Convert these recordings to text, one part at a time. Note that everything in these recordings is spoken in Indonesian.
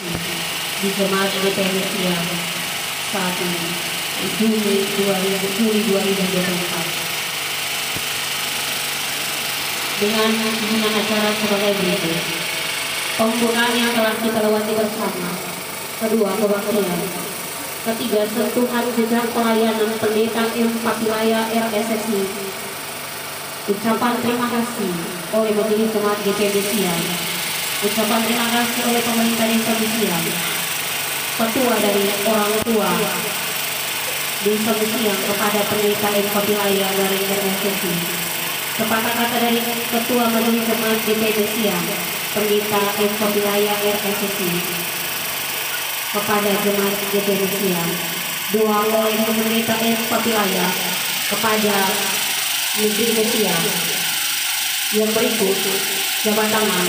di Jemaat GPM Siang saat ini, Juli 2024. Dengan acara sebagai berikut. Penggunaan yang telah kita lewati bersama. Kedua, kebaktian. Ketiga, sentuhan jejak pelayanan Pendeta M. Papilaya RSSI. Ucapan terima kasih oleh Majelis Jemaat GPM Siang. Ucapan terima kasih oleh pemerintah Desa Siang. Ketua dari orang tua Desa Siang kepada Pendeta M. Papilaya dari RSSI. Sepatah kata dari Ketua Majelis Jemaat GPM Siang, Pendeta M. Papilaya RSSI kepada Jemaat GPM Siang. Doa oleh Pendeta M. Papilaya kepada Negeri Siang. Yang berikut jabat tangan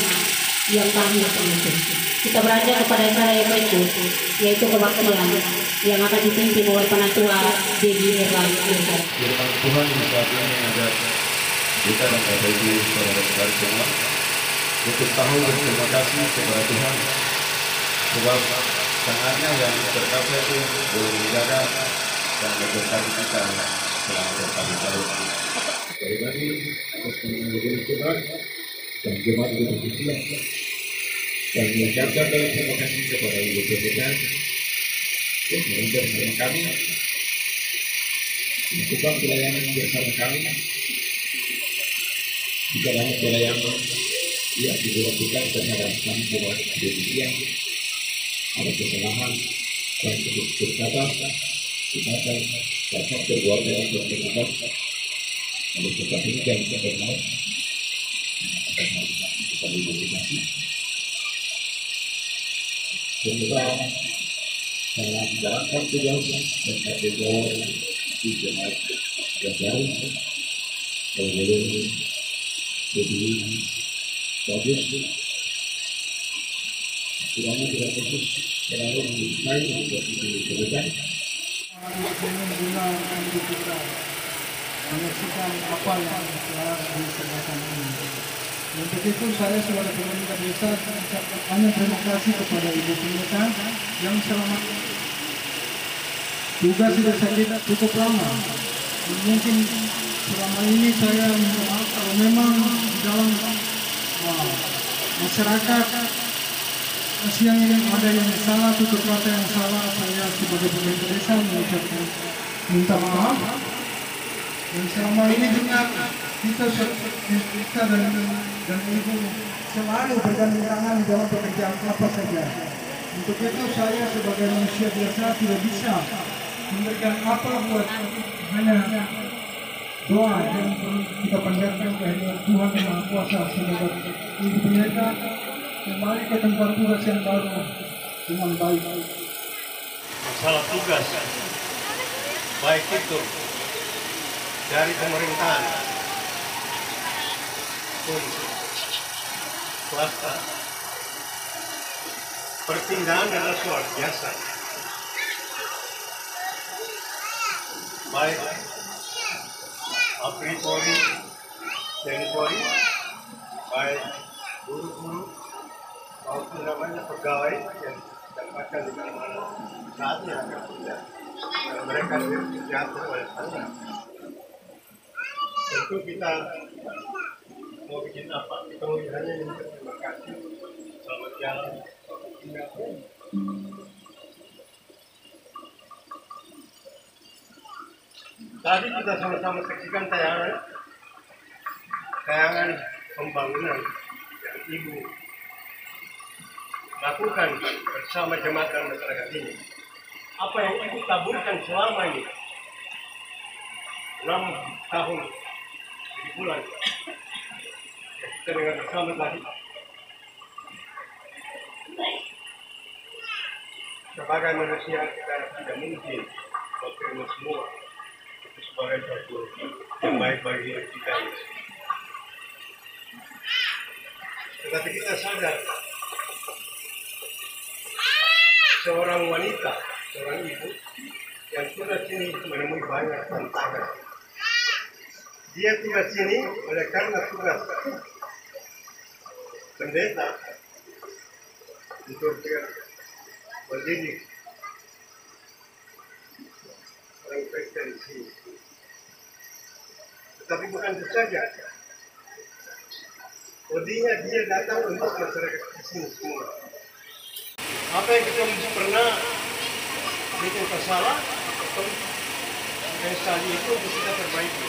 yang kami penutup. Kita beranjak kepada acara yang berikut, yaitu kebaktian yang akan dipimpin oleh Penatua Dedi Erlangga. Firman Tuhan yang saat ini ada kita dan Bapak Ibu saudara-saudara semua untuk tahu berterima kasih kepada Tuhan sebab tangannya yang berkata itu boleh menjaga dan memberkati kita selama bertahun-tahun. Sekali lagi atas nama Majelis Jemaat dan Jemaat GPM Siang dan mengucapkan terima kasih kepada Ibu Pendeta yang mengundang bersama kami melakukan pelayanan bersama kami di dalam pelayanan yang dilakukan terhadap kami Jemaat GPM Siang. Ada kesalahan dan berkata kita akan dapat berbuat dengan berkenan oleh sebab ini dan berkenan kita berkomunikasi semoga dalam menjalankan tugas dan tanggung jawab di Jemaat yang baru boleh lebih bagus kiranya tidak fokus terlalu mencintai untuk diberikan. Menyaksikan apa yang telah disertakan ini. Untuk itu saya sebagai pemerintah desa mengucapkan banyak terima kasih kepada Ibu Pendeta yang selama tugas di desa kita cukup lama. Mungkin selama ini saya minta maaf kalau memang di dalam masyarakat Siang ini ada yang salah, tutur kata yang salah. Saya sebagai pemerintah desa mengucapkan minta maaf. Dan selama ini juga kita dan ibu selalu bergandeng tangan di dalam pekerjaan apa saja. Untuk itu saya sebagai manusia biasa tidak bisa memberikan apa buat hanya doa yang kita panjatkan kepada Tuhan yang Maha Kuasa. Semoga ibu pendeta kembali ke tempat tugas yang baru dengan baik. Masalah tugas baik itu dari pemerintahan pun swasta, perpindahan adalah luar biasa. Baik APRI Polri, TNI Polri, baik guru-guru maupun namanya pegawai yang dapatkan di mana-mana saatnya akan pindah dan mereka diatur oleh sana. Tentu kita mau bikin apa? Kita mau hanya minta terima kasih, selamat jalan, tinggal. Tadi kita sama-sama saksikan tayangan pembangunan yang Ibu lakukan bersama jemaat dan masyarakat ini. Apa yang Ibu taburkan selama ini 6 tahun di bulan kita dengan bersama tadi sebagai manusia kita tidak mungkin menerima semua itu sebagai satu yang baik bagi kita ini. Tetapi kita sadar seorang wanita, seorang ibu yang sudah sini menemui banyak tantangan. Dia tugas sini oleh karena tugas pendeta untuk mendidik orang Kristen di sini. Tetapi bukan itu saja. Bodinya dia datang untuk masyarakat Kristen semua. Apa yang kita pernah bikin kesalahan atau yang salah itu untuk kita perbaiki.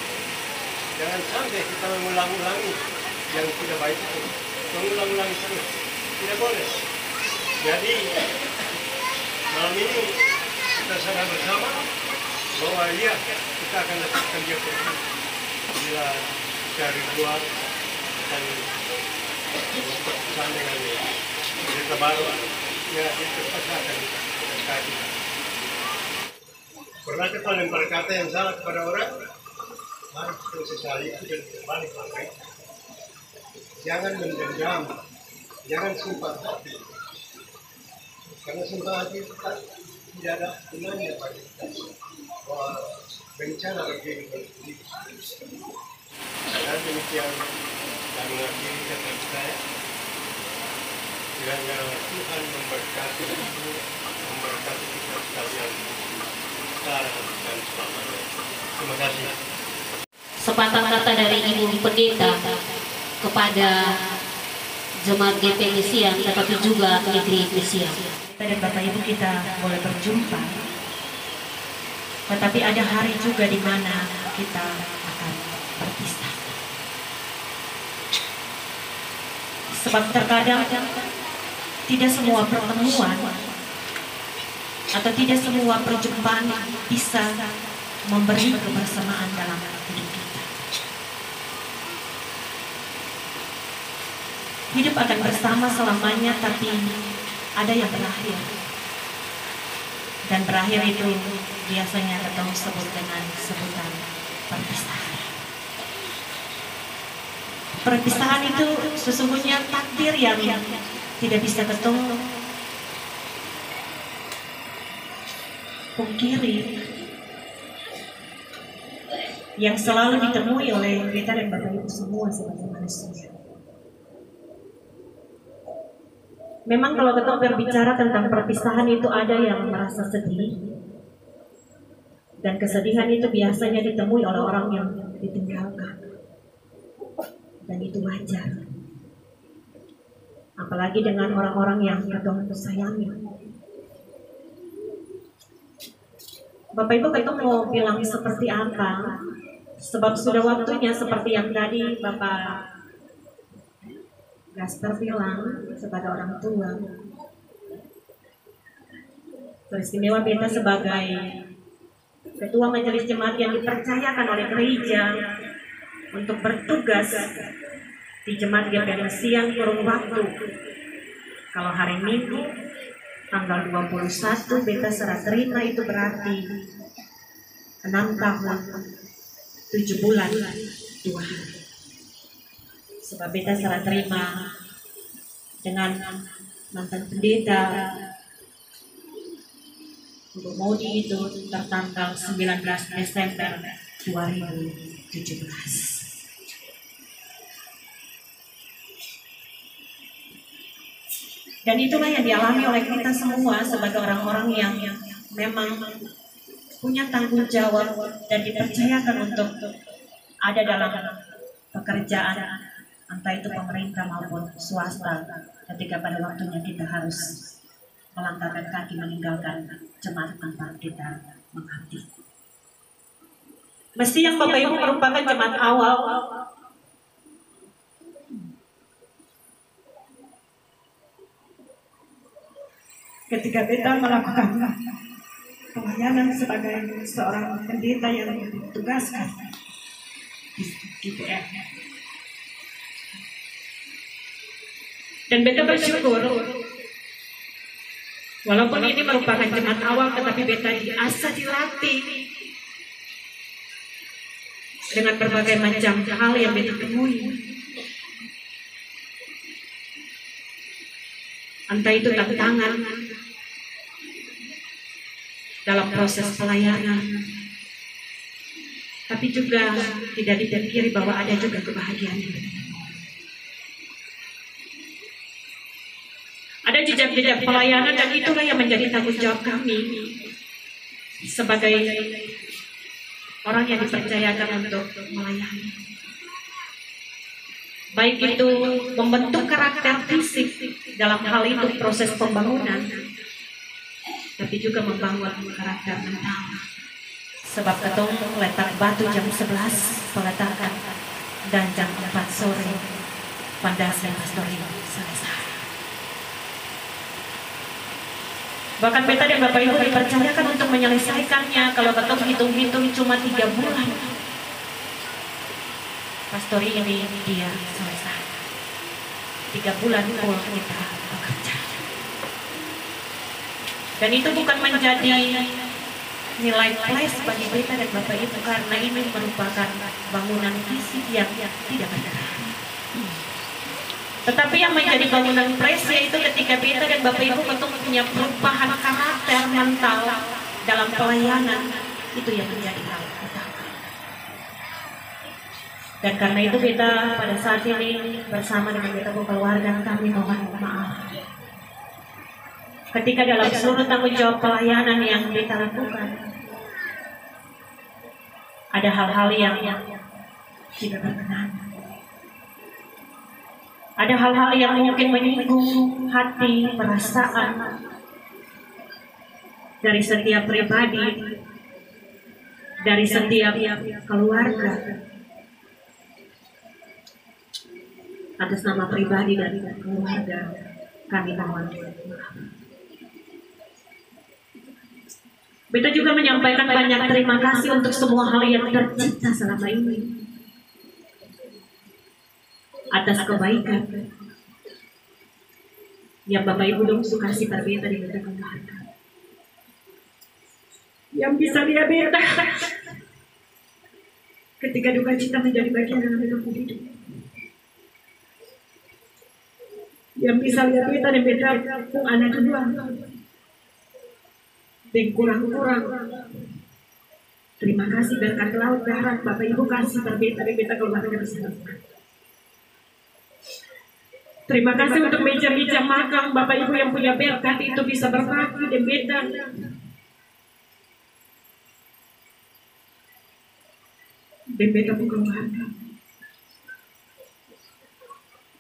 Jangan sampai kita mengulang-ulangi yang tidak baik itu. Mengulang-ulangi terus. Tidak boleh. Jadi malam ini kita sadar bersama bahwa iya kita akan lakukan dia pergi bila cari luar dan bersama dengan berita baru ya itu pasti akan terjadi. Pernah kita berkata yang salah kepada orang harus sesali itu dan kembali pakai. Jangan mendendam, jangan sumpah hati. Karena sumpah hati kita tidak ada gunanya bagi kita. Bahwa bencana bagi kita. Dan demikian dan mengakhiri kata saya. Kiranya Tuhan memberkati ibu, memberkati kita sekalian sekarang dan selamanya. Terima kasih. Sepatah kata dari Ibu Pendeta kepada Jemaat GP Misian, tetapi juga Negeri Misian. Dan Bapak Ibu kita boleh berjumpa, tetapi ada hari juga di mana kita akan berpisah. Sebab terkadang tidak semua pertemuan atau tidak semua perjumpaan bisa memberi kebersamaan dalam hidup kita. Hidup akan bersama selamanya, tapi ada yang berakhir. Dan berakhir itu biasanya ketemu sebut dengan sebutan perpisahan. Perpisahan itu sesungguhnya takdir yang tidak bisa ketemu pungkiri, yang selalu ditemui oleh kita dan Bapak Ibu semua sebagai manusia. Memang kalau kita berbicara tentang perpisahan itu ada yang merasa sedih, dan kesedihan itu biasanya ditemui oleh orang yang ditinggalkan, dan itu wajar. Apalagi dengan orang-orang yang Tuhan sayangi. Bapak Ibu kita mau bilang seperti apa? Sebab sudah waktunya seperti yang tadi Bapak Gaspar bilang sebagai orang tua. Peristimewa beta sebagai ketua majelis jemaat yang dipercayakan oleh gereja untuk bertugas di jemaat GP Misian kurun waktu. Kalau hari Minggu tanggal 21 beta serah terima, itu berarti 6 tahun 7 bulan 2 hari. Sebab beta serah terima dengan mantan pendeta untuk Modi itu tertanggal 19 Desember 2017. Dan itulah yang dialami oleh kita semua sebagai orang-orang yang memang punya tanggung jawab dan dipercayakan untuk ada dalam pekerjaan, entah itu pemerintah maupun swasta, ketika pada waktunya kita harus melangkahkan kaki meninggalkan jemaat tanpa kita mengabdi. Mesti yang Bapak Ibu merupakan jemaat awal ketika beta melakukan pelayanan sebagai seorang pendeta yang ditugaskan di GPM. Dan beta bersyukur, walaupun ini merupakan jemaat awal, tetapi beta diasah, dilatih dengan berbagai macam hal yang beta temui. Entah itu tantangan dalam proses pelayanan, tapi juga tidak dipikiri bahwa ada juga kebahagiaan. Ada jejak-jejak pelayanan, dan itulah yang menjadi tanggung jawab kami sebagai orang yang dipercayakan untuk melayani. Baik itu membentuk karakter fisik, dalam hal itu proses pembangunan, tapi juga membangun karakter mental. Sebab ketong letak batu jam 11 peletakan, dan jam 4 sore pondasi pastori selesai. Bahkan beta dan Bapak Ibu dipercayakan untuk menyelesaikannya. Kalau ketong hitung-hitung cuma 3 bulan, pastori ini dia selesai. 3 bulan full kita bekerja. Dan itu bukan menjadi nilai plus bagi beta dan Bapak Ibu, karena ini merupakan bangunan fisik yang tidak bergerak. Tetapi yang menjadi bangunan plus yaitu ketika beta dan Bapak Ibu punya perubahan karakter mental dalam pelayanan, itu yang menjadi hal utama. Dan karena itu beta pada saat ini bersama dengan beta keluarga kami mohon maaf ketika dalam seluruh tanggung jawab pelayanan yang beta lakukan ada hal-hal yang tidak berkenan. Ada hal-hal yang mungkin menyinggung hati, perasaan dari setiap pribadi, dari setiap keluarga, atas nama pribadi dan keluarga kami mohon maaf. Beta juga menyampaikan banyak terima kasih untuk semua hal yang tercipta selama ini, atas kebaikan yang Bapak Ibu dong kasih pada beta di beta keluarga, yang bisa lihat beta ketika duka cita menjadi bagian dalam hidup, yang bisa lihat beta dan beta pun anak kedua dan kurang-kurang. Terima kasih berkat laut darat Bapak Ibu kasih pada beta dan beta keluarga bersama. Terima kasih untuk meja-meja makan Bapak Ibu yang punya berkat itu bisa berbagi dan beta. Dan beta keluarga.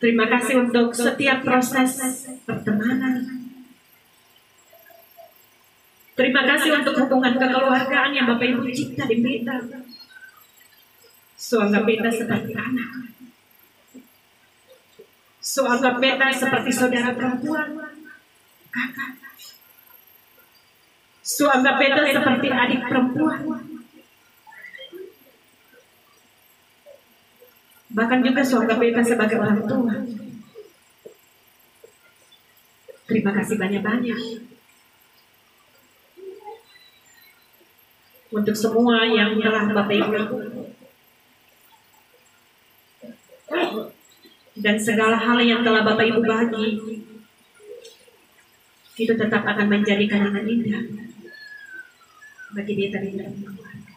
Terima kasih untuk setiap proses pertemanan. Terima kasih untuk hubungan kekeluargaan yang Bapak Ibu cipta di beta. So anggap beta seperti anak. So anggap beta seperti saudara perempuan, kakak. So anggap beta seperti adik perempuan. Bahkan juga so anggap beta sebagai orang tua. Terima kasih banyak-banyak untuk semua yang telah Bapak Ibu dan segala hal yang telah Bapak Ibu bagi, itu tetap akan menjadi kenangan indah bagi beta dan keluarga.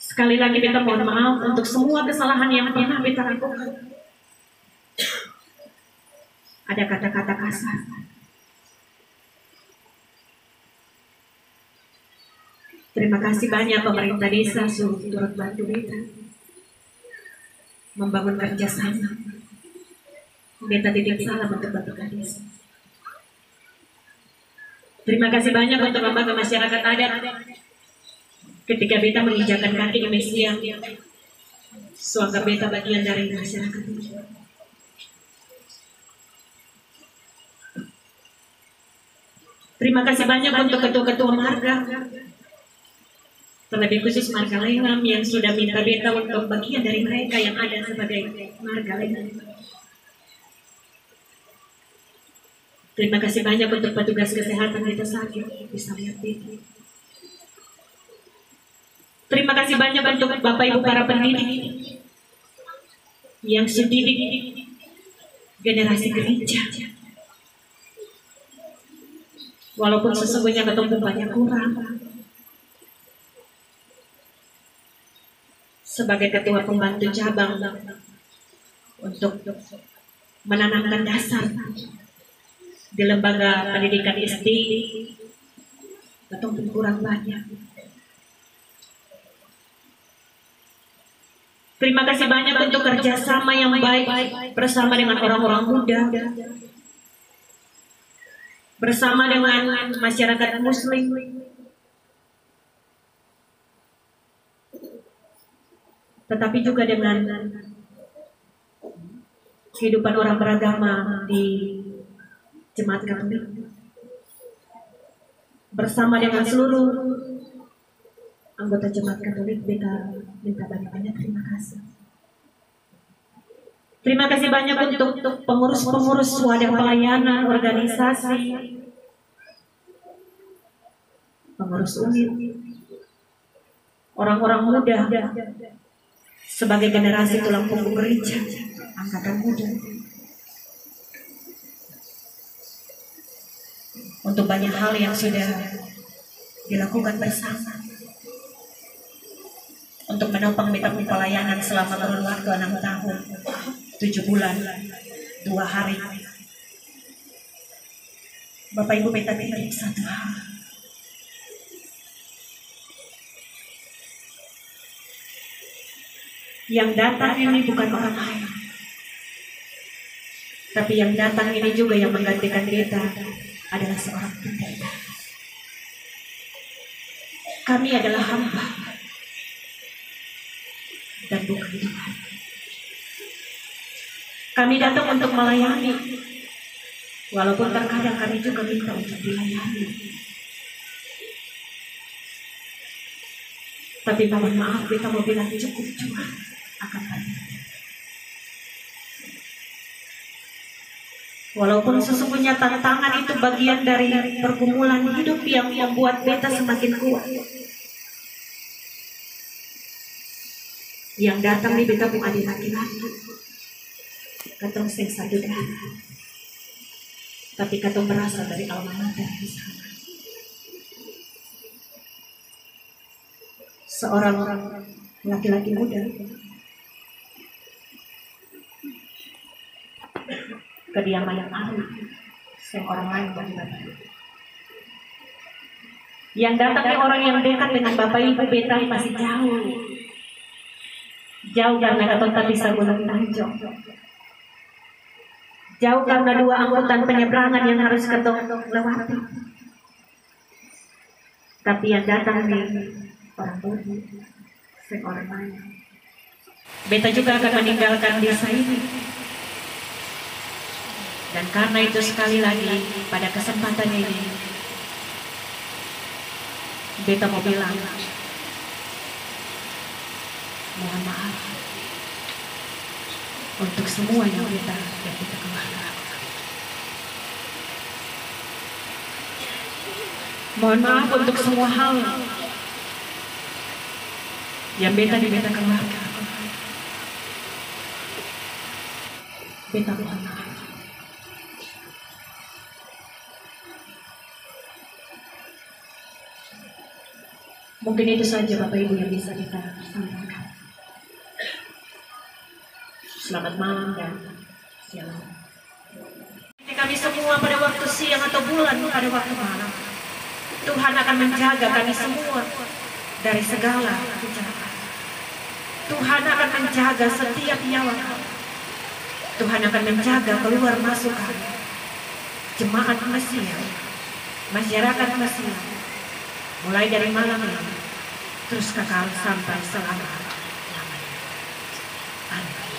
Sekali lagi beta mohon maaf untuk semua kesalahan yang pernah beta lakukan. Ada kata-kata kasar, terima kasih banyak pemerintah desa suruh turut bantu beta membangun kerjasama. Beta titip salam untuk bentukan desa. Terima kasih banyak untuk lembaga masyarakat adat. Ketika beta menginjakan kaki di Mesiang, suanggap beta bagian dari masyarakat. Terima kasih banyak untuk ketua-ketua marga, terlebih khusus marga Lengam yang sudah minta beta untuk bagian dari mereka yang ada sebagai marga Lengam. Terima kasih banyak untuk petugas kesehatan beta sakit bisa lihat beta. Terima kasih banyak untuk Bapak Ibu para pendidik yang mendidik generasi gereja. Walaupun sesungguhnya ketemu banyak kurang. Sebagai ketua pembantu cabang untuk menanamkan dasar di lembaga pendidikan SD, betul kurang banyak. Terima kasih banyak untuk kerjasama yang baik bersama dengan orang-orang muda, bersama dengan masyarakat Muslim, tetapi juga dengan kehidupan orang beragama di Jemaat Katolik, bersama dengan seluruh anggota Jemaat Katolik. Beta minta banyak-banyak terima kasih. Terima kasih banyak untuk pengurus-pengurus wadah pelayanan, organisasi, pengurus unit, orang-orang muda sebagai generasi tulang punggung gereja, angkatan muda, untuk banyak hal yang sudah dilakukan bersama untuk menopang beta pelayanan selama kurun waktu 6 tahun 7 bulan 2 hari. Bapak Ibu, beta titip satu hal. Yang datang ini bukan orang lain, tapi yang datang ini juga yang menggantikan beta adalah seorang pendeta. Kami adalah hamba dan bukan Tuhan. Kami datang untuk melayani, walaupun terkadang kami juga minta untuk dilayani. Tapi mohon maaf, kita mau bilang cukup cuma akan kami. Walaupun sesungguhnya tantangan itu bagian dari pergumulan hidup yang membuat beta semakin kuat. Yang datang di beta bukan laki-laki, katong sing satu darah, tapi katong berasal dari alma mater di sana. Seorang laki-laki muda kediaman yang ahli, yang orang lain bagi-bagi. Yang datangnya orang yang dekat dengan Bapak Ibu beta masih jauh. Jauh karena katong tak bisa Gunung Tanjung. Jauh karena 2 angkutan penyeberangan yang harus katong lewati. Tapi yang datang nih orang tua, seorang lain. Beta juga akan meninggalkan desa ini. Dan karena itu sekali lagi pada kesempatan ini beta mau bilang mohon maaf untuk semua yang kita keluarkan. Mohon maaf untuk semua hal yang beta keluarkan. Beta mohon maaf. Mungkin itu saja Bapak Ibu yang bisa kita sampaikan. Selamat malam dan siang. Kami semua pada waktu siang atau bulan pada waktu malam, Tuhan akan menjaga kami semua dari segala kejahatan. Tuhan akan menjaga setiap nyawa kami. Tuhan akan menjaga keluar masuk kami. Jemaat Mesias, masyarakat Mesias, mulai dari malam ini terus kekal sampai selama-lamanya. Amin.